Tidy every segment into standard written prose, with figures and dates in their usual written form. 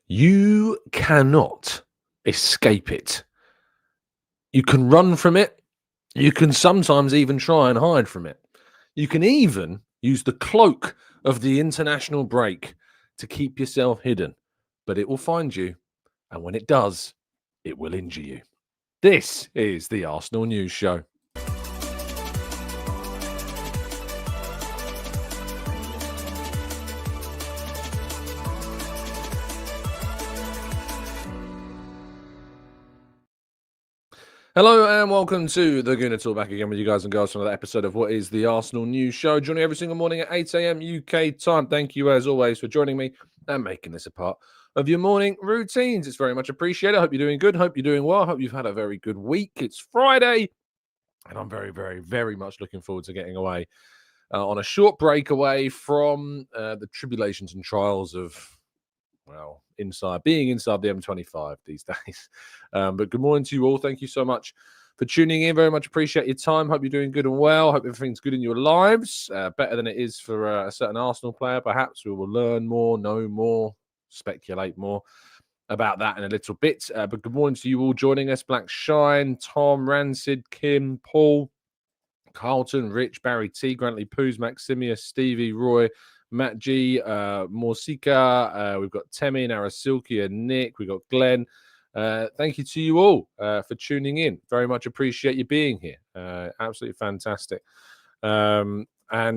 You cannot escape it. You can run from it. You can sometimes even try and hide from it. You can even use the cloak of the international break to keep yourself hidden, but it will find you. And when it does, it will injure you. This is the Arsenal News Show. Hello and welcome to the Gooner Talk, back again with you guys and girls for another episode of what is the Arsenal News Show. Joining every single morning at 8 a.m. UK time. Thank you as always for joining me and making this a part of your morning routines. It's very much appreciated. I hope you're doing good. Hope you're doing well. Hope you've had a very good week. It's Friday and I'm very, very, very much looking forward to getting away on a short break away from the tribulations and trials of, well, being inside the M25 these days. But good morning to you all. Thank you so much for tuning in. Very much appreciate your time. Hope you're doing good and well. Hope everything's good in your lives. Better than it is for a certain Arsenal player. Perhaps we will learn more, know more, speculate more about that in a little bit. But good morning to you all joining us. Black Shine, Tom, Rancid, Kim, Paul, Carlton, Rich, Barry T, Grantley Poos, Maximia, Stevie, Roy, Matt G, Morsika, we've got Temi, Narasilki, and Nick, we've got Glenn. Thank you to you all for tuning in. Very much appreciate you being here. Absolutely fantastic. Yeah, I'm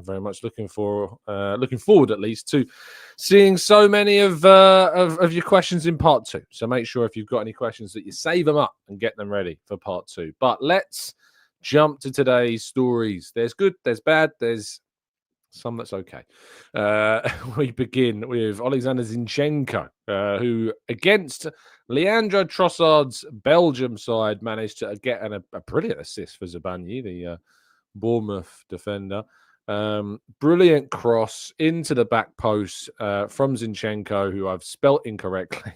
very much looking forward at least to seeing so many of your questions in part two. So make sure if you've got any questions that you save them up and get them ready for part two. But let's jump to today's stories. There's good, there's bad, there's some that's okay. We begin with Oleksandr Zinchenko, who against Leandro Trossard's Belgium side managed to get a brilliant assist for Zabanyi, the Bournemouth defender. Brilliant cross into the back post from Zinchenko, who I've spelt incorrectly.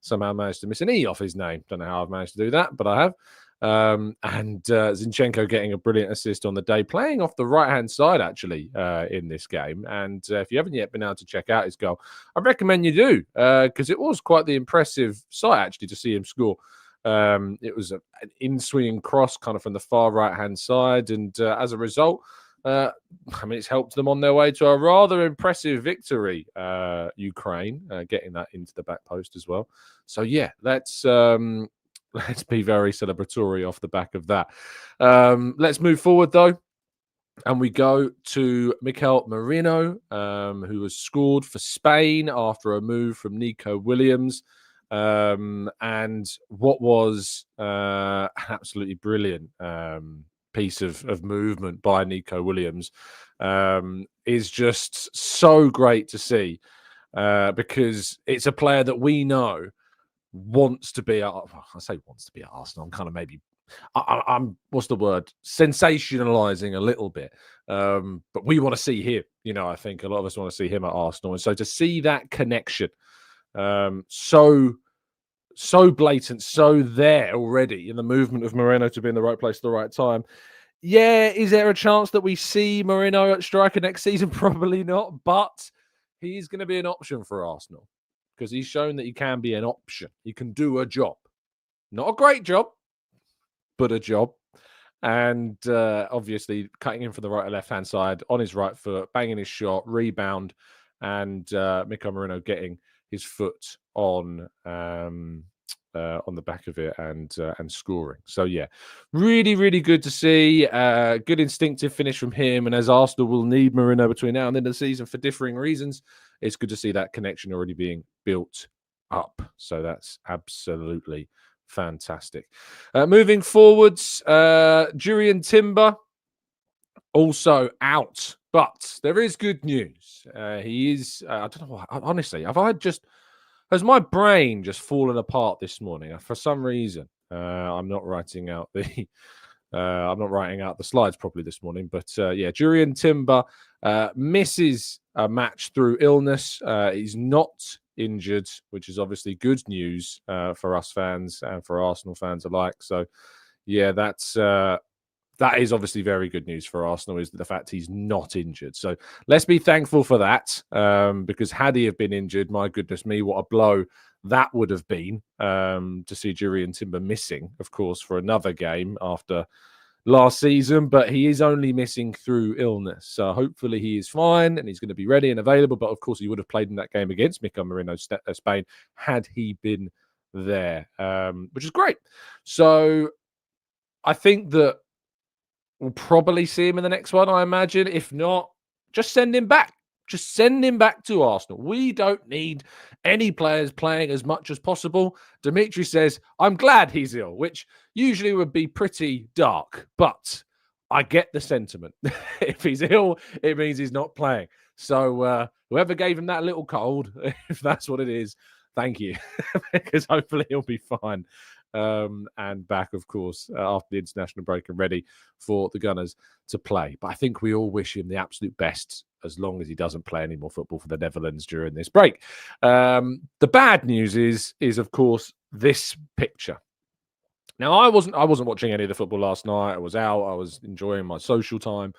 Somehow managed to miss an E off his name. Don't know how I've managed to do that, but I have. Zinchenko getting a brilliant assist on the day, playing off the right-hand side, actually, in this game. And if you haven't yet been able to check out his goal, I recommend you do, because it was quite the impressive sight, actually, to see him score. It was an in-swinging cross kind of from the far right-hand side. And as a result, it's helped them on their way to a rather impressive victory, Ukraine, getting that into the back post as well. So, yeah, let's be very celebratory off the back of that. Let's move forward, though. And we go to Mikel Merino, who has scored for Spain after a move from Nico Williams. And what was an absolutely brilliant piece of movement by Nico Williams is just so great to see, because it's a player that we know wants to be I say wants to be at Arsenal. I'm kind of maybe I'm what's the word, sensationalizing a little bit, but we want to see him. I think a lot of us want to see him at Arsenal, and so to see that connection so blatant, so there already in the movement of Moreno to be in the right place at the right time. Yeah, is there a chance that we see Moreno at striker next season? Probably not, but he's going to be an option for Arsenal, because he's shown that he can be an option. He can do a job. Not a great job, but a job. And obviously cutting in from the right and left-hand side on his right foot, banging his shot, rebound, and Mikel Merino getting his foot on the back of it and scoring. So, yeah, really, really good to see. Good instinctive finish from him. And as Arsenal will need Merino between now and the end of the season for differing reasons, it's good to see that connection already being built up. So that's absolutely fantastic. Moving forwards, Jurrien Timber also out, but there is good news. He is, I don't know why, honestly, has my brain just fallen apart this morning? For some reason, I'm not writing out the slides properly this morning, but yeah, Jurrien Timber misses a match through illness. He's not injured, which is obviously good news for us fans and for Arsenal fans alike. So, yeah, that's that is obviously very good news for Arsenal, is the fact he's not injured. So let's be thankful for that, because had he have been injured, my goodness me, what a blow that would have been, to see Jurrien Timber missing, of course, for another game after last season. But he is only missing through illness. So hopefully he is fine and he's going to be ready and available. But of course, he would have played in that game against Mikel Merino, Spain, had he been there, which is great. So I think that we'll probably see him in the next one, I imagine. If not, just send him back. Just send him back to Arsenal. We don't need any players playing as much as possible. Dimitri says, I'm glad he's ill, which usually would be pretty dark, but I get the sentiment. If he's ill, it means he's not playing. So whoever gave him that little cold, if that's what it is, thank you, because hopefully he'll be fine. And back, of course, after the international break and ready for the Gunners to play. But I think we all wish him the absolute best, as long as he doesn't play any more football for the Netherlands during this break. The bad news is of course this picture. Now, I wasn't watching any of the football last night. I was out. I was enjoying my social time,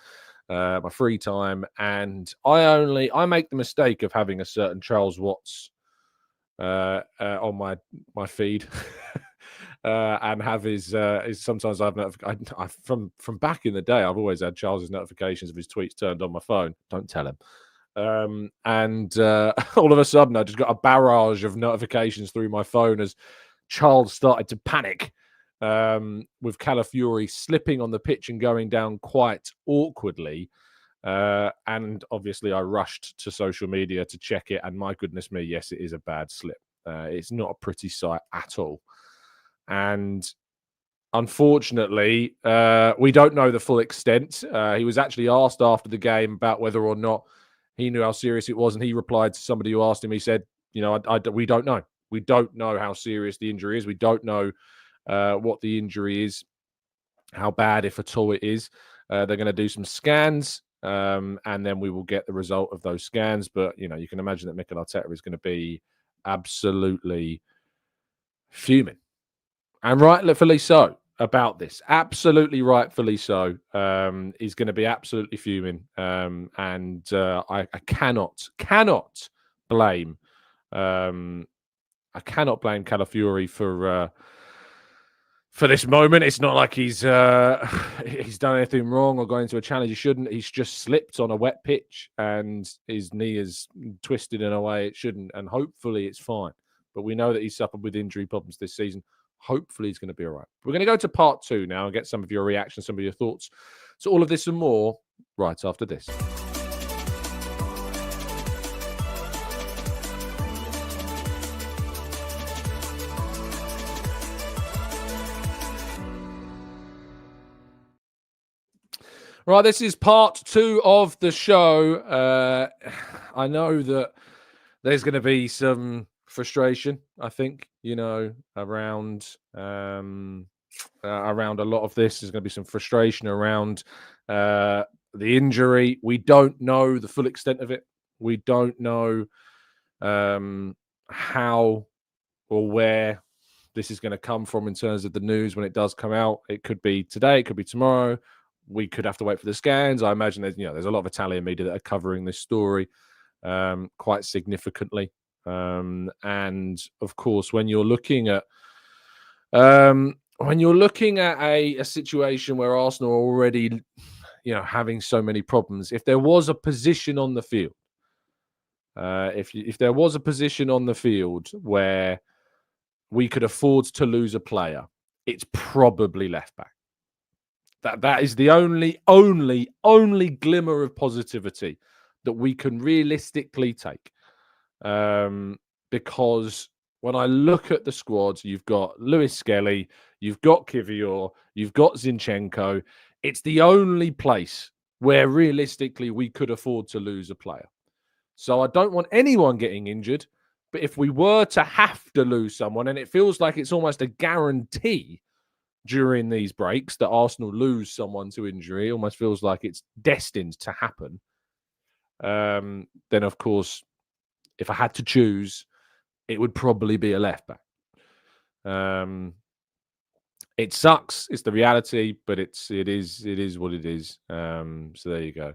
my free time, and I make the mistake of having a certain Charles Watts on my feed. And have his sometimes I've from back in the day, I've always had Charles's notifications of his tweets turned on my phone. Don't tell him. And all of a sudden, I just got a barrage of notifications through my phone as Charles started to panic, with Calafiori slipping on the pitch and going down quite awkwardly. And obviously, I rushed to social media to check it. And my goodness me, yes, it is a bad slip. It's not a pretty sight at all. And unfortunately, we don't know the full extent. He was actually asked after the game about whether or not he knew how serious it was. And he replied to somebody who asked him, he said, we don't know. We don't know how serious the injury is. We don't know what the injury is, how bad, if at all, it is. They're going to do some scans, and then we will get the result of those scans. But, you can imagine that Mikel Arteta is going to be absolutely fuming. And rightfully so about this. Absolutely rightfully so. He's going to be absolutely fuming. And I cannot blame Calafiori for this moment. It's not like he's done anything wrong or gone into a challenge he shouldn't. He's just slipped on a wet pitch and his knee is twisted in a way it shouldn't. And hopefully it's fine. But we know that he's suffered with injury problems this season. Hopefully he's going to be all right. We're going to go to part 2 now and get some of your reactions, some of your thoughts. So all of this and more right after this. Right, this is part 2 of the show. I know that there's going to be some frustration, I think, around a lot of this. There's going to be some frustration around the injury. We don't know the full extent of it. We don't know how or where this is going to come from in terms of the news when it does come out. It could be today, it could be tomorrow. We could have to wait for the scans. I imagine there's a lot of Italian media that are covering this story quite significantly. And of course, when you're looking at a situation where Arsenal are already, having so many problems, if there was a position on the field, if there was a position on the field where we could afford to lose a player, it's probably left back. That is the only glimmer of positivity that we can realistically take. Because when I look at the squad, you've got Lewis Skelly, you've got Kivior, you've got Zinchenko. It's the only place where realistically we could afford to lose a player. So I don't want anyone getting injured, but if we were to have to lose someone, and it feels like it's almost a guarantee during these breaks that Arsenal lose someone to injury, almost feels like it's destined to happen, then of course, if I had to choose, it would probably be a left back. It sucks. It's the reality, but it is what it is. So there you go.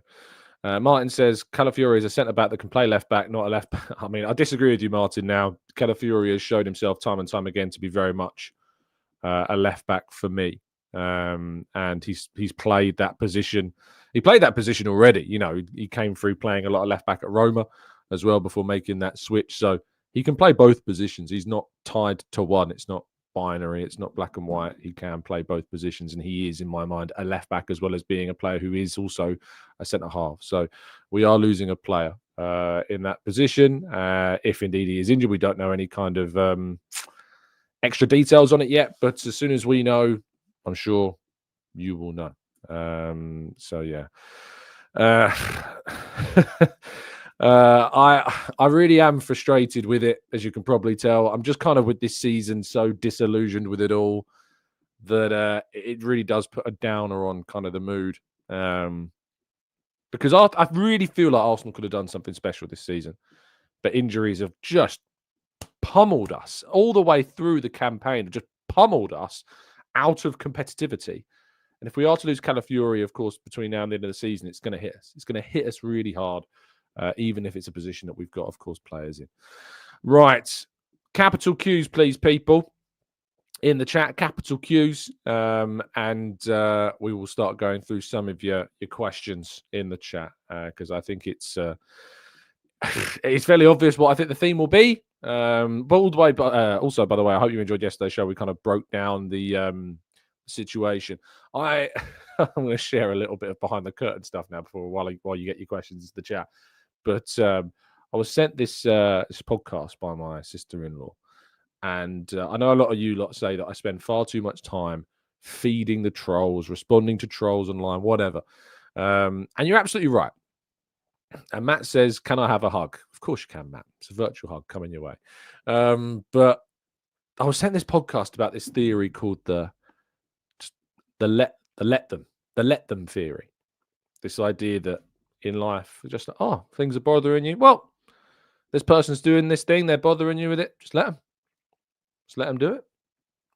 Martin says Calafiori is a centre back that can play left back, not a left back. I mean, I disagree with you, Martin. Now Calafiori has showed himself time and time again to be very much a left back for me, and he's played that position. He played that position already. You know, he came through playing a lot of left back at Roma as well before making that switch. So he can play both positions. He's not tied to one. It's not binary. It's not black and white. He can play both positions, and he is, in my mind, a left back as well as being a player who is also a centre half. So we are losing a player in that position. If indeed he is injured, we don't know any kind of extra details on it yet. But as soon as we know, I'm sure you will know. So yeah. I really am frustrated with it, as you can probably tell. I'm just kind of with this season so disillusioned with it all that it really does put a downer on kind of the mood. Because I really feel like Arsenal could have done something special this season, but injuries have just pummeled us all the way through the campaign, just pummeled us out of competitivity. And if we are to lose Calafiori, of course, between now and the end of the season, it's going to hit us. It's going to hit us really hard. Even if it's a position that we've got, of course, players in. Right. Capital Qs, please, people. In the chat, capital Qs. And we will start going through some of your questions in the chat because I think it's fairly obvious what I think the theme will be. But all the way, also, by the way, I hope you enjoyed yesterday's show. We kind of broke down the situation. I'm going to share a little bit of behind the curtain stuff now while you get your questions in the chat. But I was sent this podcast by my sister-in-law, and I know a lot of you lot say that I spend far too much time feeding the trolls, responding to trolls online, whatever. And you're absolutely right. And Matt says, "Can I have a hug?" Of course you can, Matt. It's a virtual hug coming your way. But I was sent this podcast about this theory called the let them theory. This idea that in life, just things are bothering you. Well, this person's doing this thing, they're bothering you with it. Just let them do it.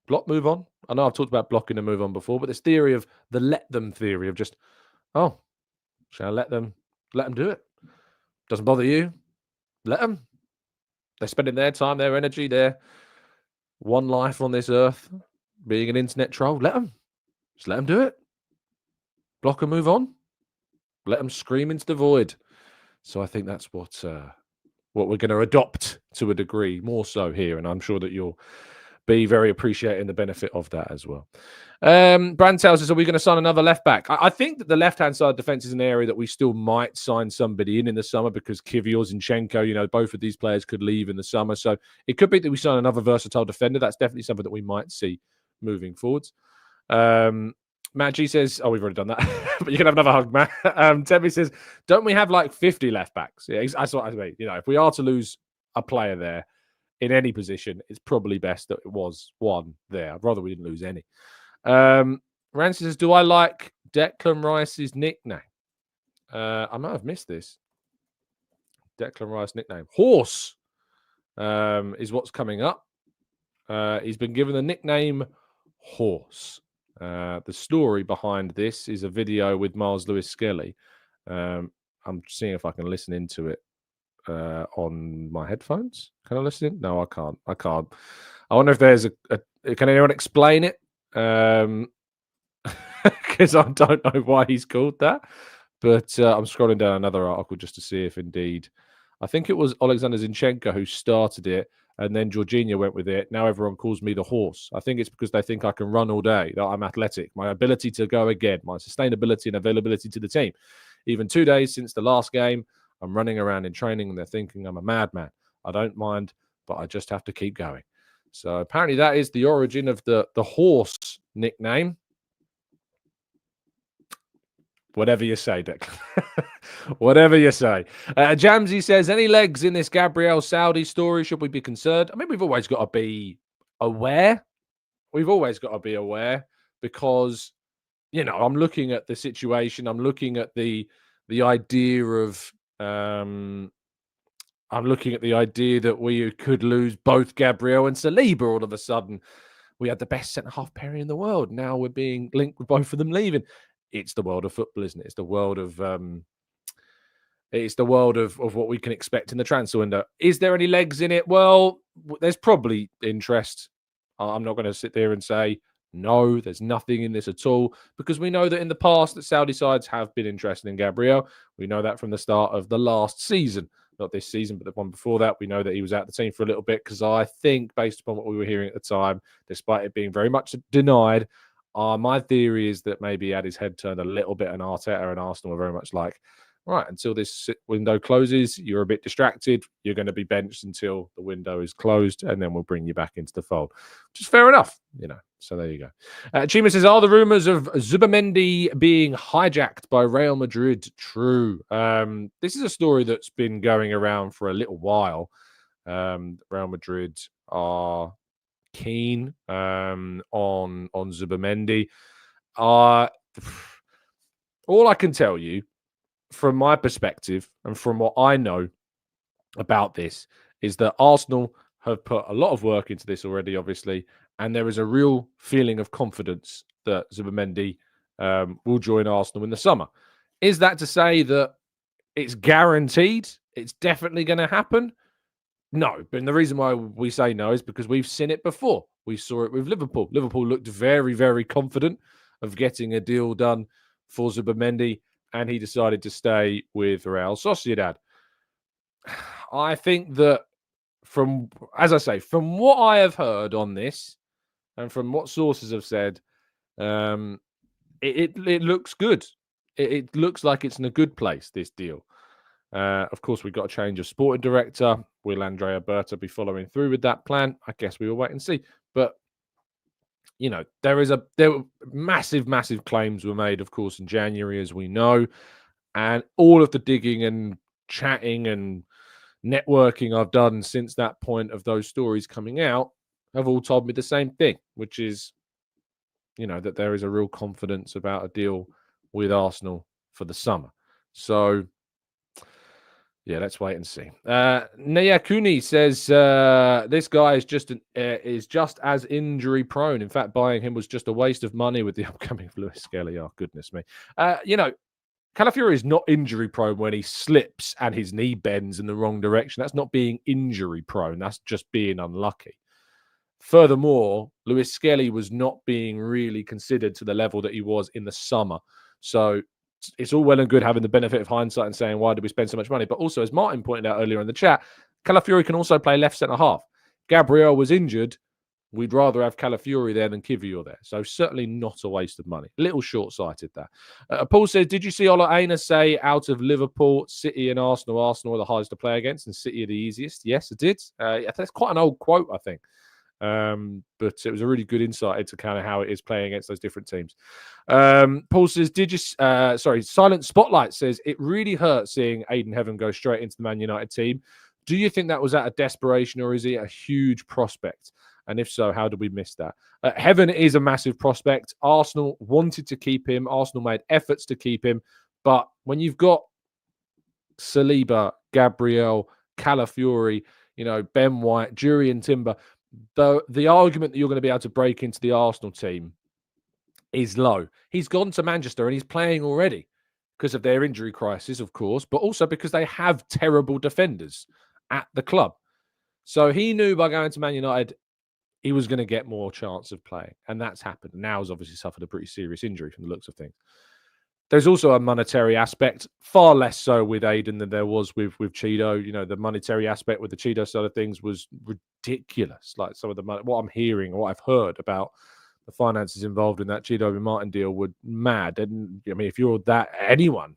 Block, move on. I know I've talked about blocking and move on before, but this theory of the let them theory of just, shall I let them do it? Doesn't bother you. Let them. They're spending their time, their energy, their one life on this earth being an internet troll. Let them. Just let them do it. Block and move on. Let them scream into the void. So I think that's what we're going to adopt to a degree, more so here. And I'm sure that you'll be very appreciating the benefit of that as well. Brand tells us, are we going to sign another left back? I think that the left-hand side defense is an area that we still might sign somebody in the summer because Kivior, Zinchenko, both of these players could leave in the summer. So it could be that we sign another versatile defender. That's definitely something that we might see moving forwards. Matt G says, we've already done that, but you can have another hug, Matt. Tebby says, don't we have like 50 left backs? Yeah, that's what I mean. If we are to lose a player there in any position, it's probably best that it was one there. I'd rather we didn't lose any. Rancy says, do I like Declan Rice's nickname? I might have missed this. Declan Rice nickname. Horse is what's coming up. He's been given the nickname Horse. The story behind this is a video with Miles Lewis Skelly. I'm seeing if I can listen into it on my headphones. Can I listen in? No, I can't. I wonder if there's can anyone explain it? Because I don't know why he's called that. But I'm scrolling down another article just to see if indeed, I think it was Oleksandr Zinchenko who started it. And then Jorginho went with it. Now everyone calls me the horse. I think it's because they think I can run all day, that I'm athletic, my ability to go again, my sustainability and availability to the team. Even 2 days since the last game, I'm running around in training and they're thinking I'm a madman. I don't mind, but I just have to keep going. So apparently that is the origin of the horse nickname. Whatever you say, Declan. Whatever you say. Jamsey says, any legs in this Gabriel Saudi story? Should we be concerned? I mean, we've always got to be aware. Because, I'm looking at the situation. I'm looking at the idea of I'm looking at the idea that we could lose both Gabriel and Saliba all of a sudden. We had the best centre-half pairing in the world. Now we're being linked with both of them leaving. It's the world of football, isn't it? It's the world of what we can expect in the transfer window. Is there any legs in it? Well, there's probably interest. I'm not going to sit there and say, no, there's nothing in this at all, because we know that in the past that Saudi sides have been interested in Gabriel. We know that from the start of the last season. Not this season, but the one before that. We know that he was out the team for a little bit because I think, based upon what we were hearing at the time, despite it being very much denied, my theory is that maybe he had his head turned a little bit, and Arteta and Arsenal were very much like, right, until this window closes, you're a bit distracted. You're going to be benched until the window is closed, and then we'll bring you back into the fold, which is fair enough, So there you go. Chima says, are the rumours of Zubimendi being hijacked by Real Madrid true? This is a story that's been going around for a little while. Real Madrid are keen on Zubimendi. All I can tell you, from my perspective and from what I know about this, is that Arsenal have put a lot of work into this already, obviously, and there is a real feeling of confidence that Zubimendi will join Arsenal in the summer. Is that to say that it's guaranteed? It's definitely going to happen? No, but the reason why we say no is because we've seen it before. We saw it with Liverpool. Liverpool looked very, very confident of getting a deal done for Zubimendi, and he decided to stay with Real Sociedad. I think that from what I have heard on this, and from what sources have said, it looks good. It looks like it's in a good place, this deal. Of course, we've got a change of sporting director. Will Andrea Berta be following through with that plan? I guess we will wait and see. But there were massive claims were made, of course, in January, as we know, and all of the digging and chatting and networking I've done since that point of those stories coming out have all told me the same thing, which is, that there is a real confidence about a deal with Arsenal for the summer. So, yeah, let's wait and see. Nayakuni says this guy is just as injury prone. In fact, buying him was just a waste of money with the upcoming Lewis Skelly. Oh, goodness me. Calafiori is not injury prone when he slips and his knee bends in the wrong direction. That's not being injury prone. That's just being unlucky. Furthermore, Lewis Skelly was not being really considered to the level that he was in the summer. So it's all well and good having the benefit of hindsight and saying, why did we spend so much money? But also, as Martin pointed out earlier in the chat, Calafiori can also play left centre-half. Gabriel was injured. We'd rather have Calafiori there than Kivior there. So certainly not a waste of money. A little short-sighted there. Paul says, did you see Ola Aina say out of Liverpool, City and Arsenal are the hardest to play against and City are the easiest? Yes, I did. That's quite an old quote, I think. But it was a really good insight into kind of how it is playing against those different teams. Paul says, Silent Spotlight says, it really hurt seeing Aiden Heaven go straight into the Man United team. Do you think that was out of desperation or is he a huge prospect? And if so, how did we miss that? Heaven is a massive prospect. Arsenal wanted to keep him. Arsenal made efforts to keep him. But when you've got Saliba, Gabriel, Calafiori, Ben White, Jurrien Timber, the argument that you're going to be able to break into the Arsenal team is low. He's gone to Manchester and he's playing already because of their injury crisis, of course, but also because they have terrible defenders at the club. So he knew by going to Man United, he was going to get more chance of playing. And that's happened. Now he's obviously suffered a pretty serious injury from the looks of things. There's also a monetary aspect, far less so with Aiden than there was with Cheeto. The monetary aspect with the Cheeto side of things was ridiculous. Like some of the money, what I'm hearing, what I've heard about the finances involved in that Cheeto and Martin deal were mad. And I mean, if you're anyone,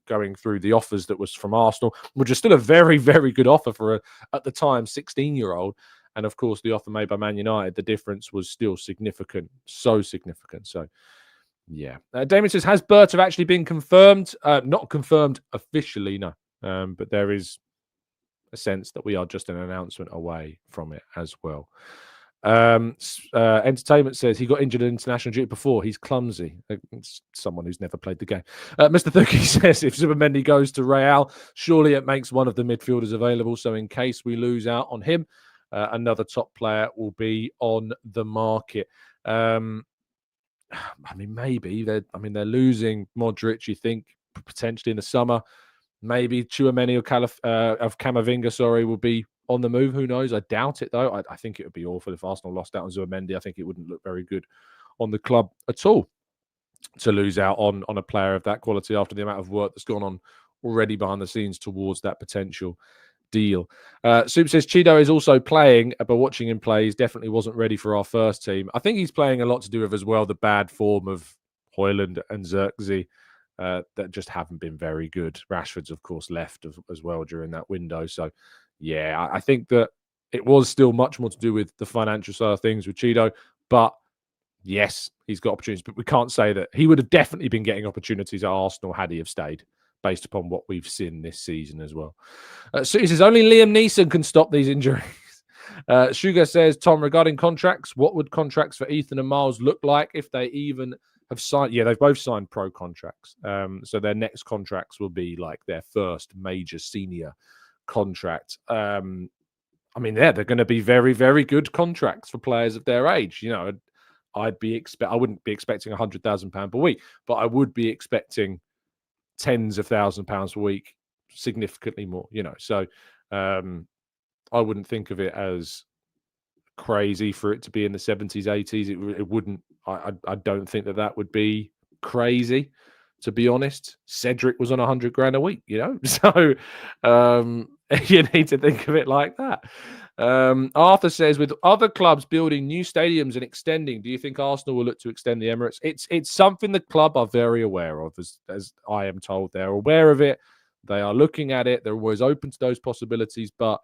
going through the offers that was from Arsenal, which is still a very, very good offer for at the time, 16-year-old. And of course, the offer made by Man United, the difference was still significant, so significant. So, yeah. Damien says, has Berta actually been confirmed? Not confirmed officially, no. But there is a sense that we are just an announcement away from it as well. Entertainment says he got injured in international duty before. He's clumsy. It's someone who's never played the game. Mr. Thuki says if Zubimendi goes to Real, surely it makes one of the midfielders available. So in case we lose out on him, another top player will be on the market. I mean, maybe they're losing Modric. You think potentially in the summer, maybe Tchouaméni of Camavinga, will be on the move. Who knows? I doubt it though. I think it would be awful if Arsenal lost out on Tchouaméni. I think it wouldn't look very good on the club at all to lose out on a player of that quality after the amount of work that's gone on already behind the scenes towards that potential deal. Soup says Chido is also playing, but watching him play, he definitely wasn't ready for our first team. I think he's playing a lot to do with as well the bad form of Højlund and Xerxes that just haven't been very good. Rashford's of course left as well during that window. So yeah, I think that it was still much more to do with the financial side of things with Chido, but yes, he's got opportunities, but we can't say that he would have definitely been getting opportunities at Arsenal had he have stayed, based upon what we've seen this season as well. So he says, only Liam Neeson can stop these injuries. Sugar says, Tom, regarding contracts, what would contracts for Ethan and Miles look like if they even have signed? Yeah, they've both signed pro contracts. So their next contracts will be like their first major senior contract. I mean, they're going to be very, very good contracts for players of their age. You know, I wouldn't be expecting £100,000 per week, but I would be expecting tens of £1,000s a week, significantly more, you know. So I wouldn't think of it as crazy for it to be in the 70s, 80s. It wouldn't. I don't think that would be crazy, to be honest. Cedric was on 100 grand a week, you know. So you need to think of it like that. Arthur says, with other clubs building new stadiums and extending, do you think Arsenal will look to extend the Emirates? It's something the club are very aware of, as I am told. They're aware of it. They are looking at it. They're always open to those possibilities, but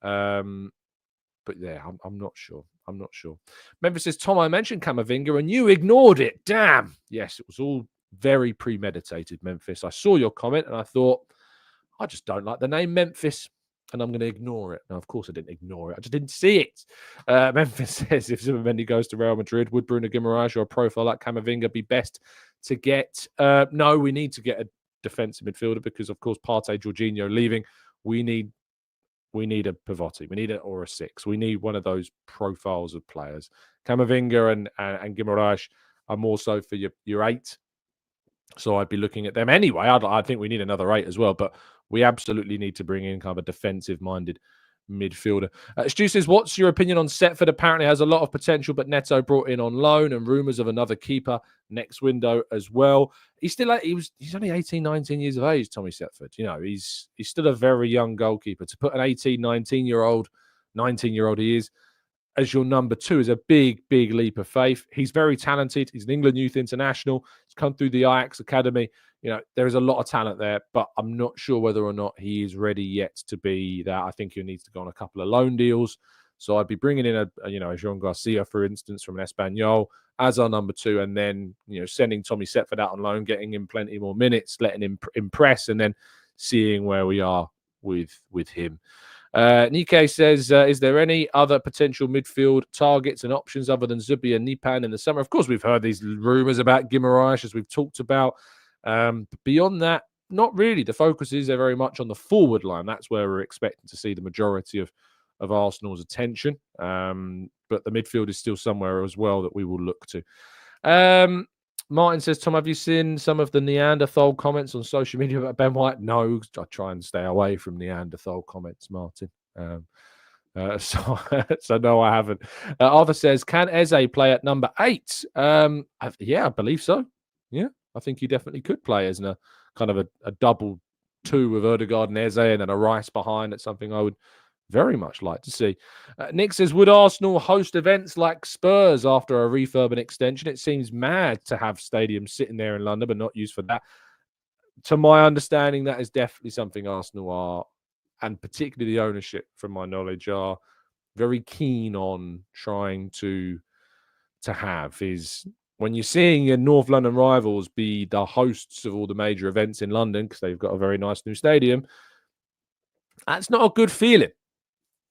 yeah, I'm not sure. I'm not sure. Memphis says, Tom, I mentioned Camavinga and you ignored it. Damn. Yes, it was all very premeditated, Memphis. I saw your comment and I thought, I just don't like the name Memphis, and I'm going to ignore it. Now, of course, I didn't ignore it. I just didn't see it. Memphis says, if Zubimendi goes to Real Madrid, would Bruno Guimaraes or a profile like Camavinga be best to get? No, we need to get a defensive midfielder because, of course, Partey, Jorginho leaving. We need a Pavotti. We need it or a six. We need one of those profiles of players. Camavinga and Guimaraes are more so for your eight. So I'd be looking at them anyway. I think we need another 8 as well, but we absolutely need to bring in kind of a defensive-minded midfielder. Stu says, what's your opinion on Setford? Apparently has a lot of potential, but Neto brought in on loan and rumours of another keeper next window as well. He's only 18, 19 years of age, Tommy Setford. You know, he's still a very young goalkeeper. To put an 18, 19-year-old he is, as your number 2 is a big, big leap of faith. He's very talented. He's an England youth international. He's come through the Ajax Academy. You know, there is a lot of talent there, but I'm not sure whether or not he is ready yet to be that. I think he needs to go on a couple of loan deals. So I'd be bringing in a Jean Garcia, for instance, from an Espanyol as our number 2, and then, you know, sending Tommy Setford out on loan, getting him plenty more minutes, letting him impress, and then seeing where we are with him. Nike says, is there any other potential midfield targets and options other than Zubi and Nipan in the summer? Of course, we've heard these rumours about Guimaraes, as we've talked about. But beyond that, not really. The focus is very much on the forward line. That's where we're expecting to see the majority of Arsenal's attention. But the midfield is still somewhere as well that we will look to. Martin says, Tom, have you seen some of the Neanderthal comments on social media about Ben White? No, I try and stay away from Neanderthal comments, Martin. So no, I haven't. Arthur says, can Eze play at number 8? Yeah, I believe so. Yeah, I think he definitely could play as a kind of a double 2 with Ødegaard and Eze, and then a Rice behind. That's something I would very much like to see. Nick says, would Arsenal host events like Spurs after a refurb and extension? It seems mad to have stadiums sitting there in London but not used for that. To my understanding, that is definitely something Arsenal are, and particularly the ownership, from my knowledge, are very keen on trying to have, is when you're seeing your North London rivals be the hosts of all the major events in London because they've got a very nice new stadium, that's not a good feeling.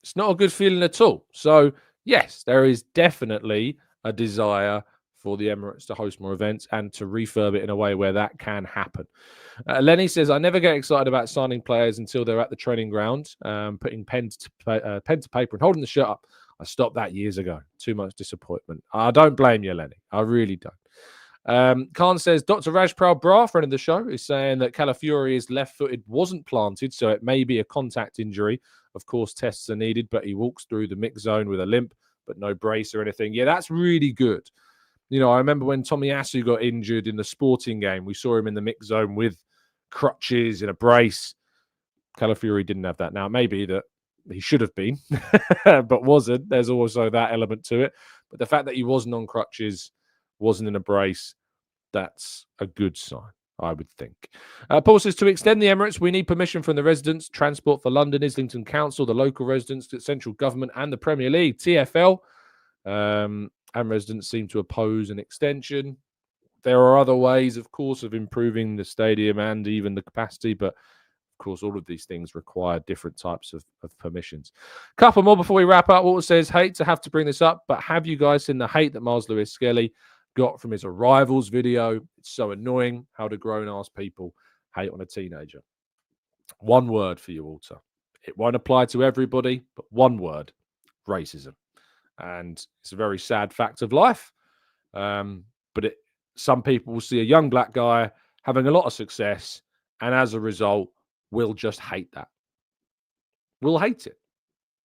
It's not a good feeling at all. So, yes, there is definitely a desire for the Emirates to host more events and to refurb it in a way where that can happen. Lenny says, I never get excited about signing players until they're at the training ground, putting pen to paper and holding the shirt up. I stopped that years ago. Too much disappointment. I don't blame you, Lenny. I really don't. Khan says, Dr. Rajpal Bra, friend of the show, is saying that Calafiori's left-footed wasn't planted, so it may be a contact injury. Of course, tests are needed, but he walks through the mix zone with a limp, but no brace or anything. Yeah, that's really good. I remember when Tomiyasu got injured in the Sporting game, we saw him in the mix zone with crutches and a brace. Calafiori didn't have that. Now, maybe that he should have been, but wasn't. There's also that element to it. But the fact that he wasn't on crutches, wasn't in a brace, that's a good sign, I would think. Paul says, to extend the Emirates, we need permission from the residents, Transport for London, Islington Council, the local residents, the central government, and the Premier League, TfL. And residents seem to oppose an extension. There are other ways, of course, of improving the stadium and even the capacity, but of course, all of these things require different types of permissions. Couple more before we wrap up. Walter says, hate to have to bring this up, but have you guys seen the hate that Mars Lewis Skelly got from his Arrivals video? It's so annoying how the grown-ass people hate on a teenager. One word for you, Walter. It won't apply to everybody, but one word: racism. And it's a very sad fact of life. But some people will see a young black guy having a lot of success, and as a result, will just hate that. We'll hate it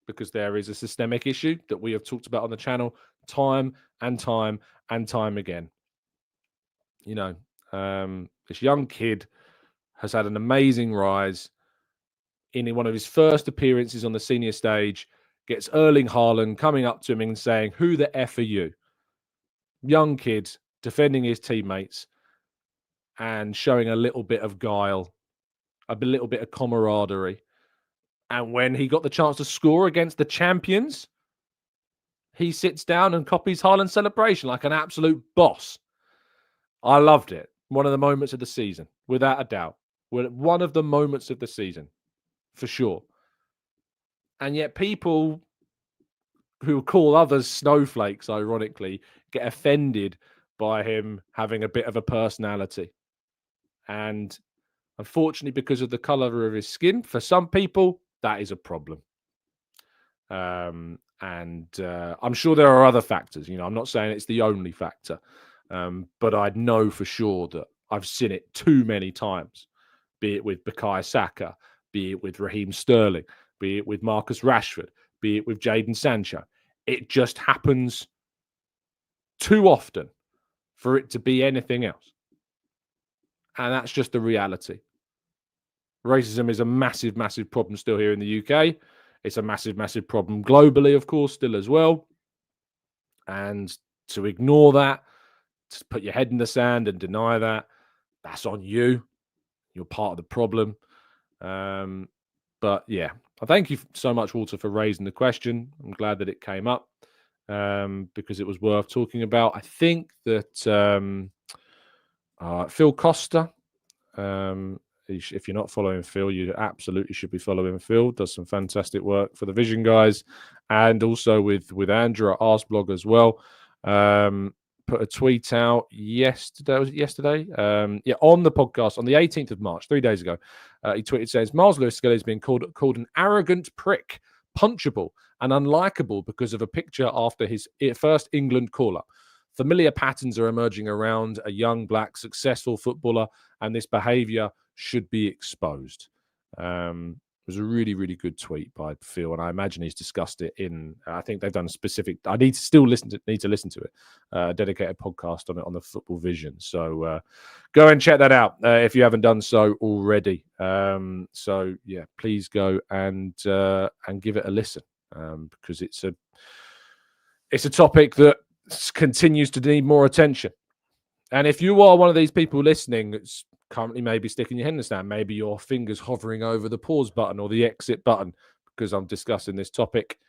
because there is a systemic issue that we have talked about on the channel time and time and time again. This young kid has had an amazing rise. In one of his first appearances on the senior stage, gets Erling Haaland coming up to him and saying, who the F are you? Young kid defending his teammates and showing a little bit of guile, a little bit of camaraderie. And when he got the chance to score against the champions, he sits down and copies Haaland's celebration like an absolute boss. I loved it. One of the moments of the season, without a doubt. One of the moments of the season, for sure. And yet people who call others snowflakes, ironically, get offended by him having a bit of a personality. And unfortunately, because of the color of his skin, for some people, that is a problem. And I'm sure there are other factors. I'm not saying it's the only factor. But I know for sure that I've seen it too many times, be it with Bukayo Saka, be it with Raheem Sterling, be it with Marcus Rashford, be it with Jadon Sancho. It just happens too often for it to be anything else. And that's just the reality. Racism is a massive, massive problem still here in the UK. It's a massive, massive problem globally, of course, still as well. And to ignore that, to put your head in the sand and deny that, that's on you. You're part of the problem. But yeah, I thank you so much, Walter, for raising the question. I'm glad that it came up because it was worth talking about. I think that Phil Costa, if you're not following Phil, you absolutely should be following Phil. Does some fantastic work for the Vision guys and also with Andrew at Arsblog as well. Put a tweet out yesterday. Was it yesterday? On the podcast on the 18th of March, 3 days ago. He tweeted, says, Miles Lewis Skelly has been called an arrogant prick, punchable and unlikable because of a picture after his first England call-up. Familiar patterns are emerging around a young, black, successful footballer, and this behaviour should be exposed. It was a really, really good tweet by Phil, and I imagine he's discussed it in. I think they've done a specific. I need to listen to it. A dedicated podcast on it on the Football Vision. So go and check that out if you haven't done so already. So yeah, please go and give it a listen because it's a topic that continues to need more attention. And if you are one of these people listening that's currently maybe sticking your head in the sand, maybe your fingers hovering over the pause button or the exit button because I'm discussing this topic,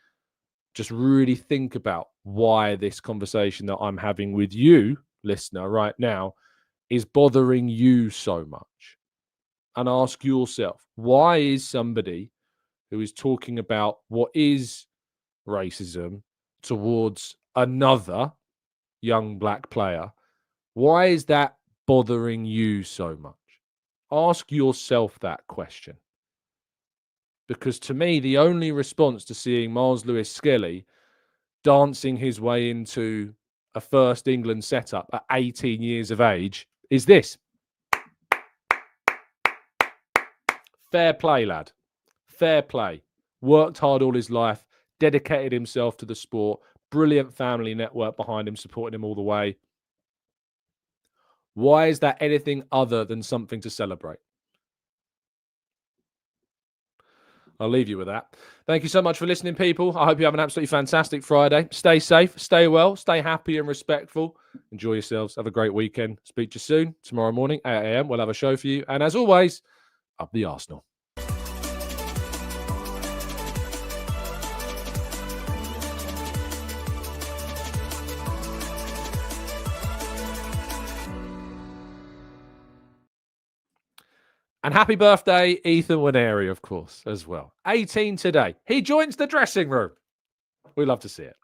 just really think about why this conversation that I'm having with you, listener, right now is bothering you so much. And ask yourself, why is somebody who is talking about what is racism towards another young black player. Why is that bothering you so much? Ask yourself that question. Because to me, the only response to seeing Miles Lewis-Skelly dancing his way into a first England setup at 18 years of age is this. Fair play, lad. Fair play. Worked hard all his life, dedicated himself to the sport, brilliant family network behind him, supporting him all the way. Why is that anything other than something to celebrate? I'll leave you with that. Thank you so much for listening, people. I hope you have an absolutely fantastic Friday. Stay safe, stay well, stay happy and respectful. Enjoy yourselves. Have a great weekend. Speak to you soon. Tomorrow morning, 8 a.m. We'll have a show for you. And as always, up the Arsenal. And happy birthday, Ethan Winery, of course, as well. 18 today. He joins the dressing room. We love to see it.